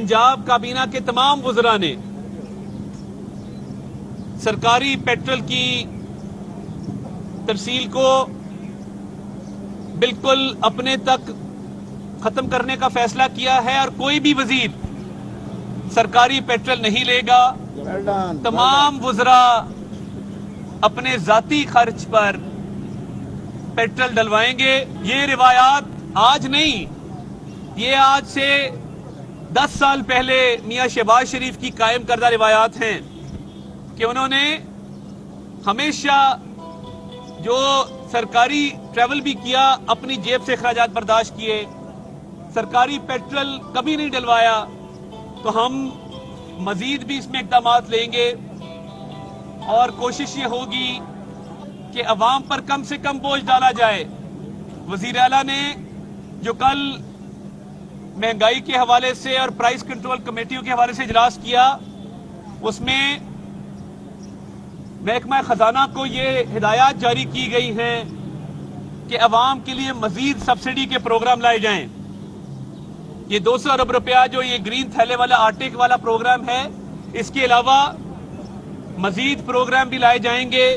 पंजाब काबीना के तमाम वज़रा ने सरकारी पेट्रोल की तरसील को बिल्कुल अपने तक खत्म करने का फैसला किया है और कोई भी वजीर सरकारी पेट्रोल नहीं लेगा। तमाम वज़रा अपने जाती खर्च पर पेट्रोल डलवाएंगे। ये रिवायात आज नहीं, ये आज से 10 साल पहले मियां शहबाज शरीफ की कायम करदा रिवायात हैं कि उन्होंने हमेशा जो सरकारी ट्रैवल भी किया अपनी जेब से खर्चात बर्दाश्त किए, सरकारी पेट्रोल कभी नहीं डलवाया। तो हम मजीद भी इसमें इक़दामात लेंगे और कोशिश ये होगी कि अवाम पर कम से कम बोझ डाला जाए। वज़ीर आला ने जो कल महंगाई के हवाले से और प्राइस कंट्रोल कमेटियों के हवाले से इजलास किया, उसमें महकमा खजाना को ये हिदायत जारी की गई हैं कि अवाम के लिए मजीद सब्सिडी के प्रोग्राम लाए जाएं। ये 200 अरब रुपया जो ये ग्रीन थैले वाला आटे वाला प्रोग्राम है, इसके अलावा मजीद प्रोग्राम भी लाए जाएंगे।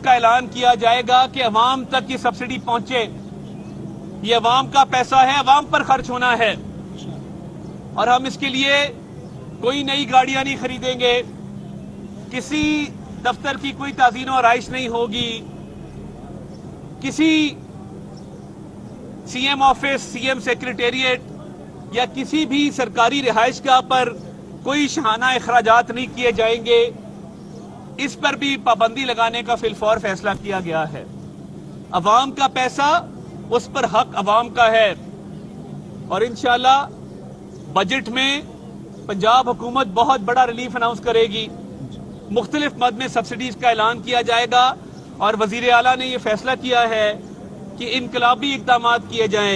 का ऐलान किया जाएगा कि अवाम तक ये सब्सिडी पहुंचे। ये अवाम का पैसा है, अवाम पर खर्च होना है और हम इसके लिए कोई नई गाड़ियां नहीं खरीदेंगे, किसी दफ्तर की कोई ताज़ीन और आइश नहीं होगी, किसी सीएम ऑफिस, सीएम सेक्रेटेरिएट या किसी भी सरकारी रिहाइशगाह पर कोई शहाना अखराजात नहीं किए जाएंगे। इस पर भी पाबंदी लगाने का फिलफौर फैसला किया गया है। अवाम का पैसा, उस पर हक अवाम का है और इंशाअल्लाह बजट में पंजाब हुकूमत बहुत बड़ा रिलीफ अनाउंस करेगी। मुख्तलिफ मद में सब्सिडीज का ऐलान किया जाएगा और वजीर आला ने यह फैसला किया है कि इनकलाबी इक़दामात किए जाएं।